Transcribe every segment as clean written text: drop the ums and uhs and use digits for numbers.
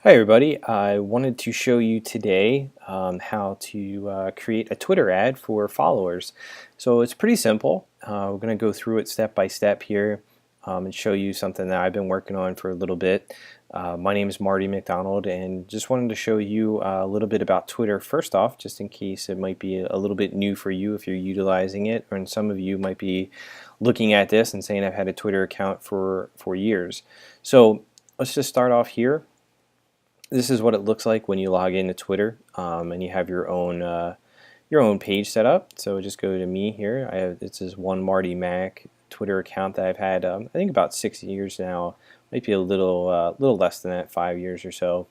Hi everybody, I wanted to show you today how to create a Twitter ad for followers. So it's pretty simple. We're going to go through it step by step here and show you something that I've been working on for a little bit. My name is Marty McDonald and just wanted to show you a little bit about Twitter first off, just in case it might be a little bit new for you if you're utilizing it, and some of you might be looking at this and saying I've had a Twitter account for years. So let's just start off here. This is what it looks like when you log into Twitter and you have your own page set up. So just go to me here. I have this is one Marty Mac Twitter account that I've had I think about 6 years now. Might be a little less than that, 5 years or so.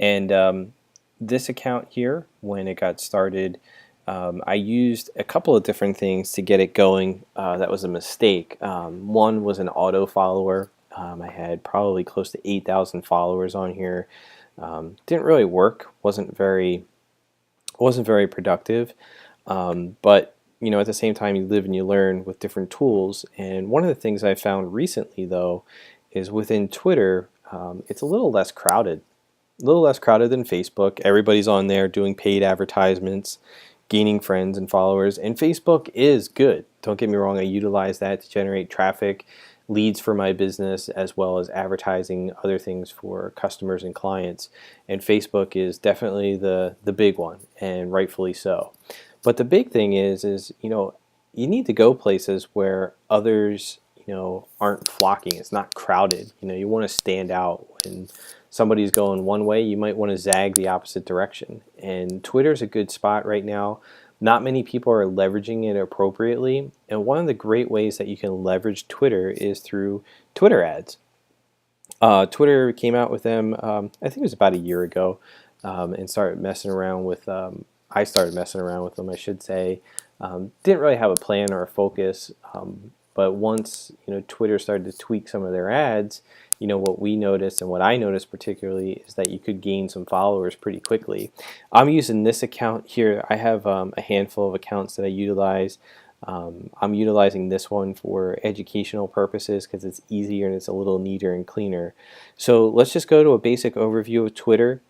And this account here, when it got started, I used a couple of different things to get it going. That was a mistake. One was an auto follower. I had probably close to 8,000 followers on here. Didn't really work. wasn't very productive. But at the same time, you live and you learn with different tools. And one of the things I found recently, though, is within Twitter, it's a little less crowded. A little less crowded than Facebook. Everybody's on there doing paid advertisements, gaining friends and followers. And Facebook is good. Don't get me wrong. I utilize that to generate traffic, leads for my business, as well as advertising other things for customers and clients. And Facebook is definitely the big one, and rightfully so. But the big thing is you need to go places where others aren't flocking. It's not crowded. You want to stand out. When somebody's going one way, you might want to zag the opposite direction. And Twitter's a good spot right now. Not many people are leveraging it appropriately, and one of the great ways that you can leverage Twitter is through Twitter ads. Twitter came out with them, I think it was about a year ago, and started messing around with. I started messing around with them, I should say. Didn't really have a plan or a focus, but once Twitter started to tweak some of their ads, what we noticed and what I noticed particularly is that you could gain some followers pretty quickly. I'm using this account here. I have a handful of accounts that I utilize. I'm utilizing this one for educational purposes because it's easier and it's a little neater and cleaner. So let's just go to a basic overview of Twitter.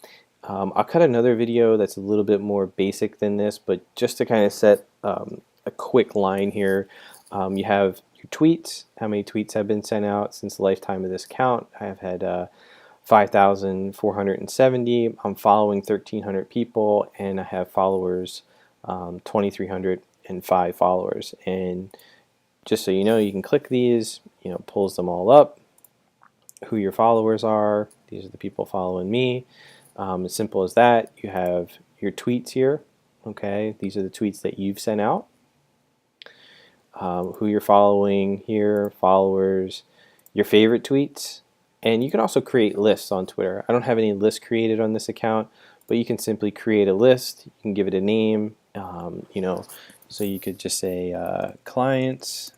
I'll cut another video that's a little bit more basic than this, but just to kind of set a quick line here, you have your tweets, how many tweets have been sent out since the lifetime of this account. I have had 5,470. I'm following 1,300 people, and I have followers, 2,305 followers. And just so you know, you can click these, pulls them all up, who your followers are. These are the people following me. As simple as that. You have your tweets here. Okay, these are the tweets that you've sent out. Who you're following here, followers, your favorite tweets, and you can also create lists on Twitter. I don't have any lists created on this account, but you can simply create a list. You can give it a name, so you could just say clients,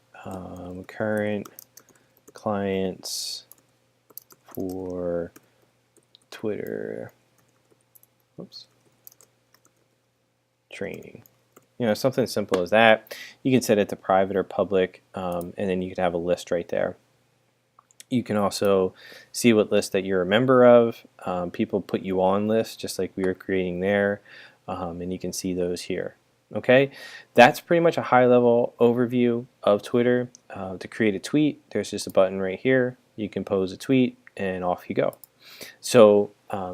current clients for Twitter, training. Something simple as that. You can set it to private or public, and then you could have a list right there. You can also see what list that you're a member of. People put you on lists just like we were creating there, and you can see those here. Okay, that's pretty much a high-level overview of Twitter. To create a tweet, there's just a button right here. You can pose a tweet, and off you go. So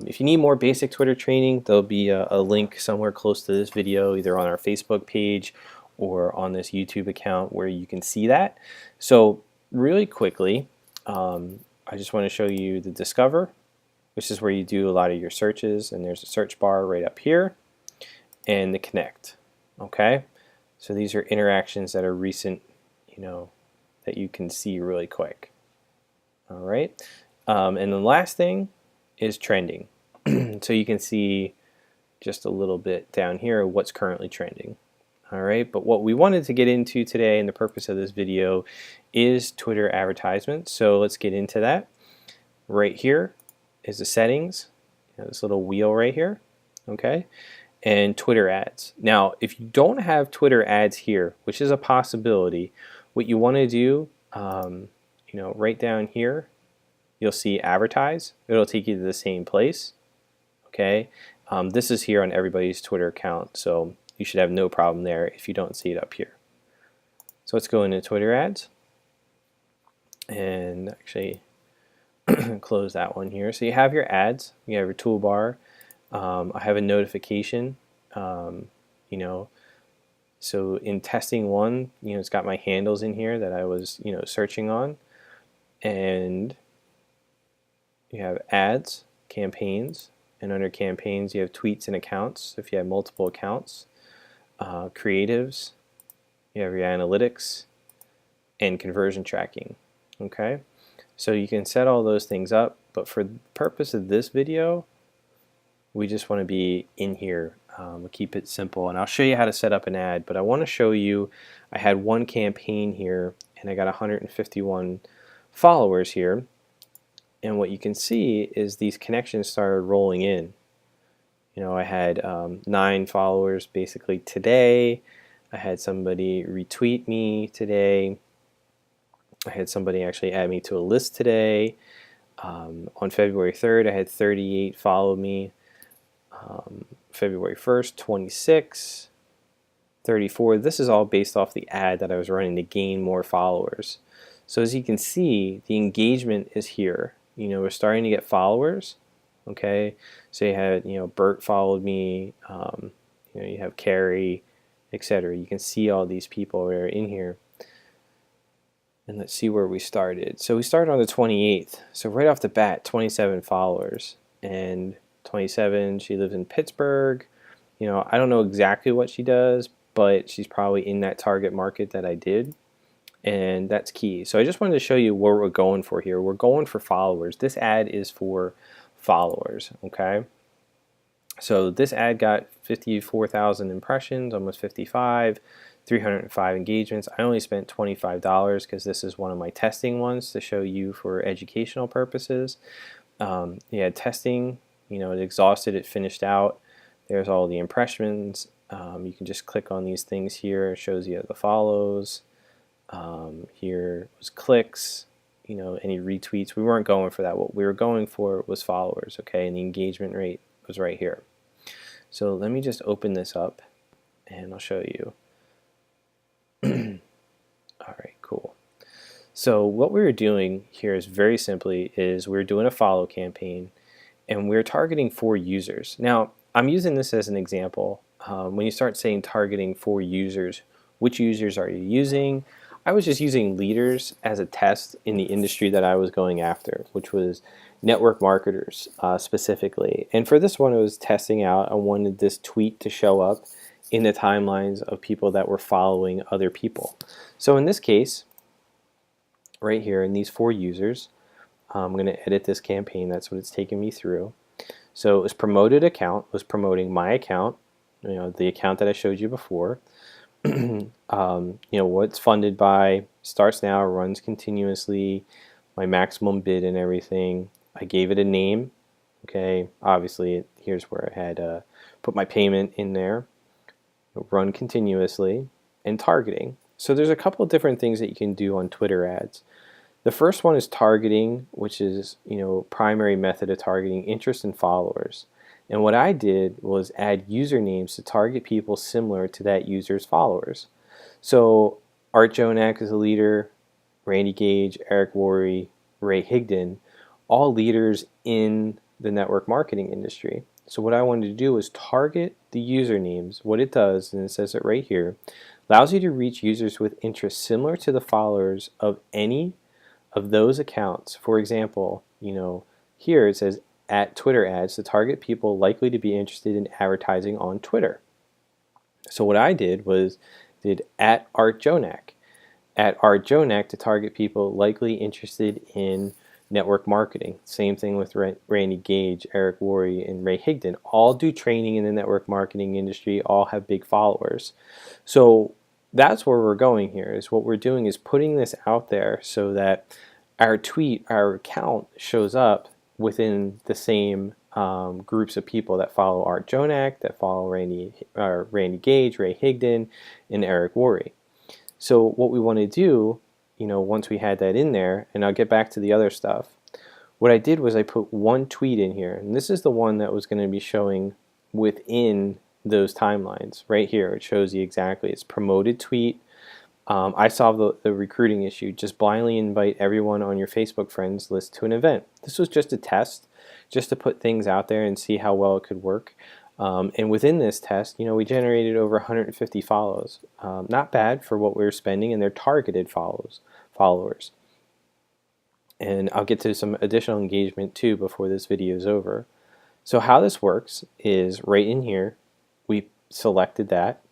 if you need more basic Twitter training, there'll be a link somewhere close to this video, either on our Facebook page or on this YouTube account where you can see that. So really quickly, I just want to show you the Discover, which is where you do a lot of your searches, and there's a search bar right up here, and the Connect. Okay, so these are interactions that are recent, that you can see really quick. All right, and the last thing is trending. So you can see just a little bit down here what's currently trending. All right, but what we wanted to get into today, and the purpose of this video, is Twitter advertisements. So let's get into that. Right here is the settings, this little wheel right here, okay, and Twitter ads. Now, if you don't have Twitter ads here, which is a possibility, what you want to do, right down here, you'll see advertise. It'll take you to the same place. Okay, this is here on everybody's Twitter account, so you should have no problem there if you don't see it up here. So let's go into Twitter ads and actually close that one here. So you have your ads, you have your toolbar. I have a notification, you know, so in testing one, it's got my handles in here that I was, searching on, and you have ads, campaigns, and under campaigns you have tweets and accounts. If you have multiple accounts, creatives, you have your analytics, and conversion tracking. Okay, so you can set all those things up, but for the purpose of this video, we just want to be in here. We'll keep it simple, and I'll show you how to set up an ad, but I want to show you, I had one campaign here and I got 151 followers here, and what you can see is these connections started rolling in. I had 9 followers basically today. I had somebody retweet me today. I had somebody actually add me to a list today. On February 3rd, I had 38 follow me. February 1st, 26, 34. This is all based off the ad that I was running to gain more followers. So as you can see, the engagement is here. We're starting to get followers. Okay, so you had, Bert followed me. You have Carrie, etc. You can see all these people that are in here. And let's see where we started. So we started on the 28th. So right off the bat, 27 followers. And 27, she lives in Pittsburgh. I don't know exactly what she does, but she's probably in that target market that I did, and that's key. So I just wanted to show you what we're going for here. We're going for followers. This ad is for followers, okay? So this ad got 54,000 impressions, almost 55, 305 engagements. I only spent $25 because this is one of my testing ones to show you for educational purposes. Yeah, testing, it exhausted, it finished out. There's all the impressions. You can just click on these things here. It shows you the follows. Here was clicks, any retweets. We weren't going for that. What we were going for was followers, okay? And the engagement rate was right here. So let me just open this up and I'll show you. All right, cool. So what we were doing here is very simply we're doing a follow campaign, and we're targeting 4 users. Now, I'm using this as an example. When you start saying targeting 4 users, which users are you using? I was just using leaders as a test in the industry that I was going after, which was network marketers specifically. And for this one, I was testing out, I wanted this tweet to show up in the timelines of people that were following other people. So in this case, right here in these 4 users, I'm going to edit this campaign. That's what it's taking me through. So it was promoted account, was promoting my account, the account that I showed you before. What's funded by, starts now, runs continuously, my maximum bid and everything. I gave it a name. Okay, obviously here's where I had put my payment in there. Run continuously, and targeting. So there's a couple of different things that you can do on Twitter ads. The first one is targeting, which is, primary method of targeting interest in followers. And what I did was add usernames to target people similar to that user's followers. So Art Jonak is a leader, Randy Gage, Eric Worre, Ray Higdon, all leaders in the network marketing industry. So what I wanted to do was target the usernames. What it does, and it says it right here, allows you to reach users with interests similar to the followers of any of those accounts. For example, here it says at Twitter ads to target people likely to be interested in advertising on Twitter. So what I did was at Art Jonak. At Art Jonak to target people likely interested in network marketing. Same thing with Randy Gage, Eric Worre, and Ray Higdon. All do training in the network marketing industry, all have big followers. So that's where we're going here, is what we're doing is putting this out there so that our tweet, our account shows up within the same groups of people that follow Art Jonak, that follow Randy Gage, Ray Higdon, and Eric Worre. So what we want to do, once we had that in there, and I'll get back to the other stuff, what I did was I put one tweet in here, and this is the one that was going to be showing within those timelines. Right here, it shows you exactly. It's promoted tweet. I solved the recruiting issue. Just blindly invite everyone on your Facebook friends list to an event. This was just a test, just to put things out there and see how well it could work. And within this test, we generated over 150 follows. Not bad for what we were spending, and they're targeted followers. And I'll get to some additional engagement too before this video is over. So how this works is right in here, we selected that,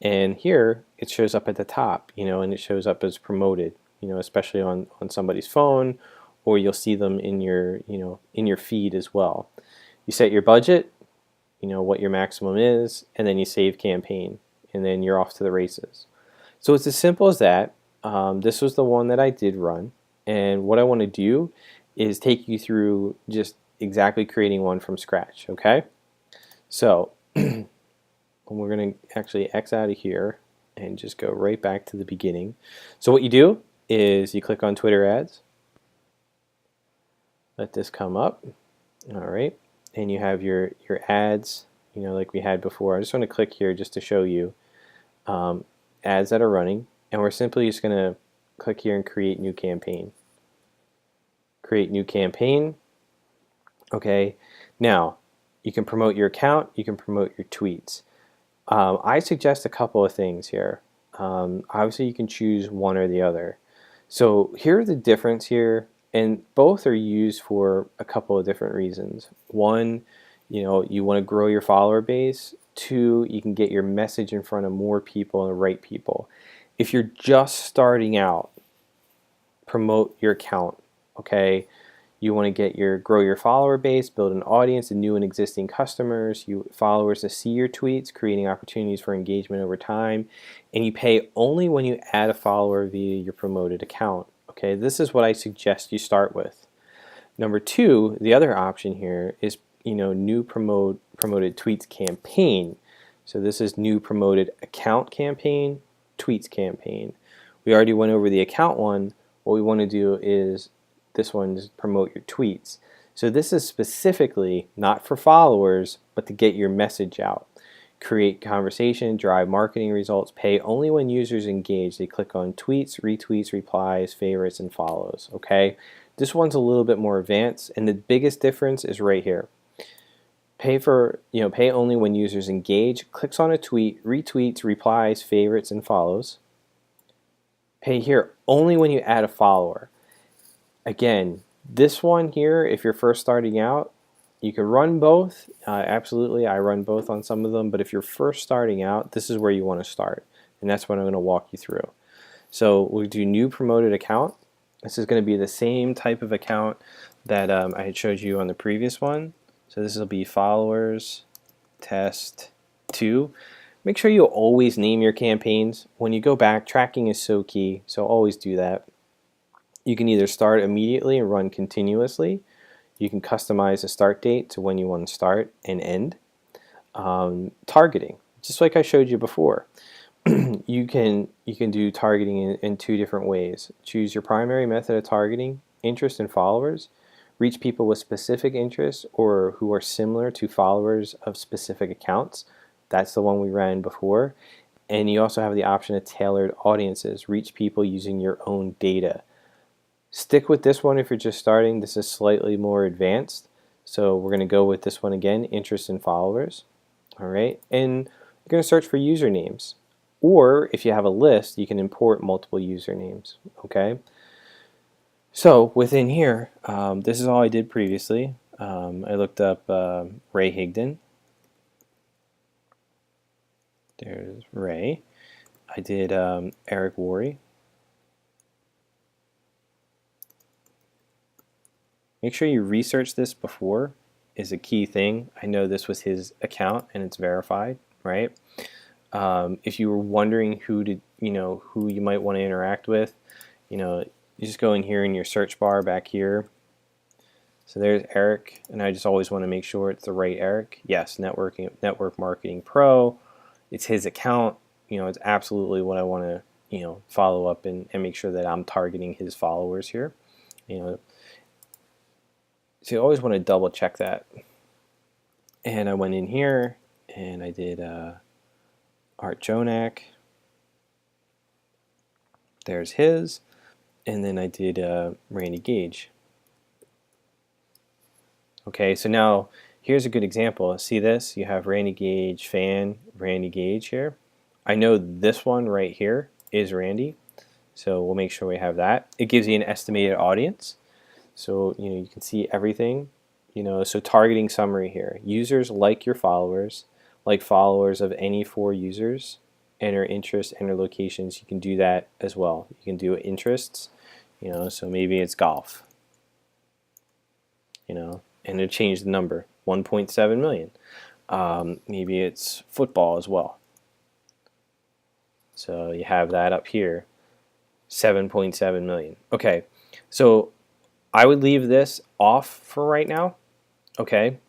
and here it shows up at the top, and it shows up as promoted, especially on somebody's phone, or you'll see them in your, in your feed as well. You set your budget, what your maximum is, and then you save campaign, and then you're off to the races. So it's as simple as that. This was the one that I did run, and what I want to do is take you through just exactly creating one from scratch, okay? So we're going to actually X out of here and just go right back to the beginning. So what you do is you click on Twitter ads, let this come up, all right, and you have your ads, like we had before. I just want to click here just to show you ads that are running, and we're simply just going to click here and create new campaign. Create new campaign. Okay, now you can promote your account, you can promote your tweets. I suggest a couple of things here. Obviously you can choose one or the other. So here's the difference here, and both are used for a couple of different reasons. One, you want to grow your follower base. Two, you can get your message in front of more people and the right people. If you're just starting out, promote your account, okay? You want to grow your follower base, build an audience of new and existing customers, followers to see your tweets, creating opportunities for engagement over time, and you pay only when you add a follower via your promoted account. Okay, this is what I suggest you start with. Number two, the other option here is new promoted tweets campaign. So this is new promoted account campaign, tweets campaign. We already went over the account one. What we want to do is this one is promote your tweets. So this is specifically not for followers, but to get your message out. Create conversation, drive marketing results, pay only when users engage. They click on tweets, retweets, replies, favorites, and follows. Okay, this one's a little bit more advanced, and the biggest difference is right here. Pay only when users engage, clicks on a tweet, retweets, replies, favorites, and follows. Pay here only when you add a follower. Again, this one here, if you're first starting out, you can run both. Absolutely, I run both on some of them, but if you're first starting out, this is where you want to start, and that's what I'm going to walk you through. So we'll do new promoted account. This is going to be the same type of account that I had showed you on the previous one. So this will be followers test 2. Make sure you always name your campaigns. When you go back, tracking is so key, so always do that. You can either start immediately and run continuously. You can customize the start date to when you want to start and end. Targeting, just like I showed you before. You can do targeting in 2 different ways. Choose your primary method of targeting, interest in followers. Reach people with specific interests or who are similar to followers of specific accounts. That's the one we ran before. And you also have the option of tailored audiences. Reach people using your own data. Stick with this one if you're just starting. This is slightly more advanced. So we're going to go with this one again, interest in followers. All right, and you're going to search for usernames. Or if you have a list, you can import multiple usernames. Okay. So within here, this is all I did previously. I looked up Ray Higdon. There's Ray. I did Eric Worre. Make sure you research this before is a key thing. I know this was his account and it's verified, right? If you were wondering who you might want to interact with, you just go in here in your search bar back here. So there's Eric, and I just always want to make sure it's the right Eric. Yes, Network Marketing Pro. It's his account. It's absolutely what I want to follow up and make sure that I'm targeting his followers here. So you always want to double check that. And I went in here and I did Art Jonak. There's his. And then I did Randy Gage. Okay, so now here's a good example. See this? You have Randy Gage fan, Randy Gage here. I know this one right here is Randy, so we'll make sure we have that. It gives you an estimated audience, so you can see everything. So targeting summary here. Users like your followers, like followers of any 4 users. Enter interests, enter locations. You can do that as well. You can do interests. So maybe it's golf. And it changed the number, 1.7 million. Maybe it's football as well. So you have that up here, 7.7 million. Okay, so I would leave this off for right now. Okay,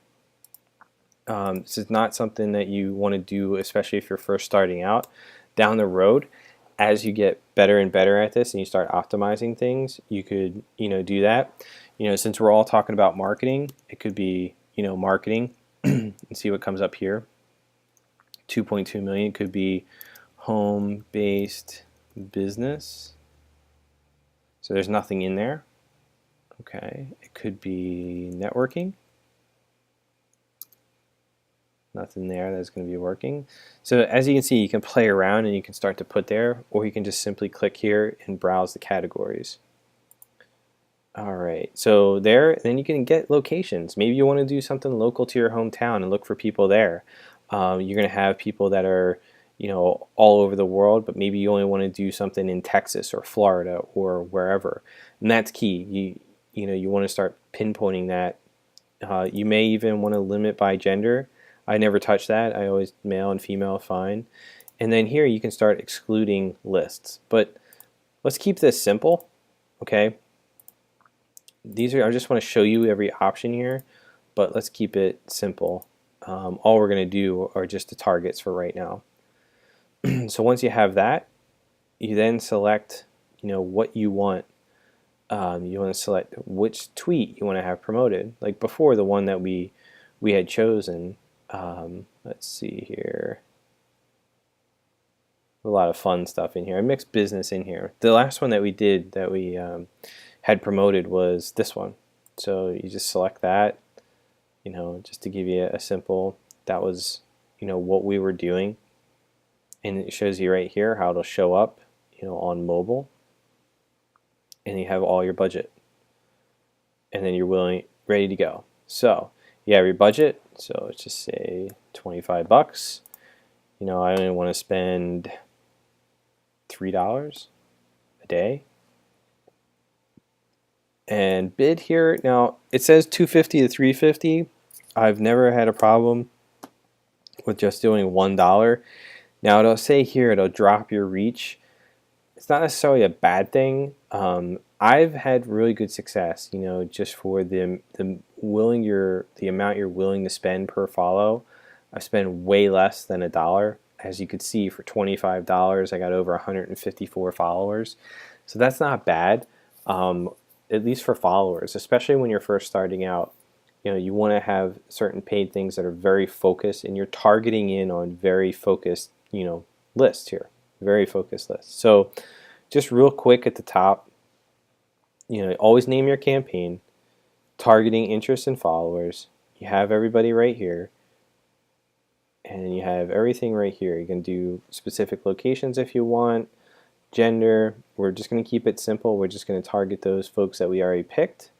this is not something that you want to do, especially if you're first starting out. Down the road, as you get better and better at this and you start optimizing things, you could do that. Since we're all talking about marketing, it could be marketing and see what comes up here. 2.2 million could be home-based business. So there's nothing in there. Okay, it could be networking. Nothing there that's going to be working. So as you can see, you can play around and you can start to put there, or you can just simply click here and browse the categories. Alright, so there, then you can get locations. Maybe you want to do something local to your hometown and look for people there. You're going to have people that are all over the world, but maybe you only want to do something in Texas or Florida or wherever. And that's key. You want to start pinpointing that. You may even want to limit by gender. I never touch that. I always male and female fine. And then here you can start excluding lists. But let's keep this simple, okay? I just want to show you every option here, but let's keep it simple. All we're going to do are just the targets for right now. So once you have that, you then select what you want. You want to select which tweet you want to have promoted. Like before, the one that we had chosen. Let's see here. A lot of fun stuff in here. I mixed business in here. The last one that we did that we had promoted was this one. So you just select that, just to give you a simple, that was, what we were doing. And it shows you right here how it'll show up, on mobile. And you have all your budget. And then you're ready to go. So you have your budget. So let's just say 25 bucks. I only want to spend $3 a day. And bid here, now it says 250 to 350. I've never had a problem with just doing $1. Now it'll say here it'll drop your reach. It's not necessarily a bad thing. I've had really good success, just for the amount you're willing to spend per follow. I spend way less than $1. As you could see, for $25, I got over 154 followers. So that's not bad. At least for followers, especially when you're first starting out. You want to have certain paid things that are very focused, and you're targeting in on very focused, lists here, very focused lists. So just real quick at the top, always name your campaign, targeting interest and followers. You have everybody right here, and you have everything right here. You can do specific locations if you want. Gender, we're just going to keep it simple. We're just going to target those folks that we already picked.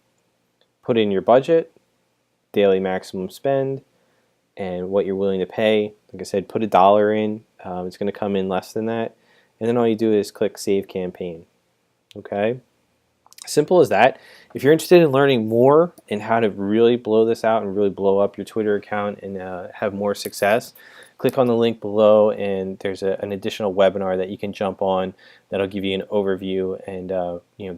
Put in your budget, daily maximum spend, and what you're willing to pay. Like I said, put $1 in. It's going to come in less than that. And then all you do is click Save Campaign. Okay? Simple as that. If you're interested in learning more and how to really blow this out and really blow up your Twitter account and have more success, click on the link below, and there's an additional webinar that you can jump on that'll give you an overview and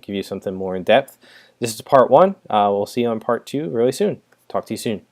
give you something more in depth. This is part 1. We'll see you on part 2 really soon. Talk to you soon.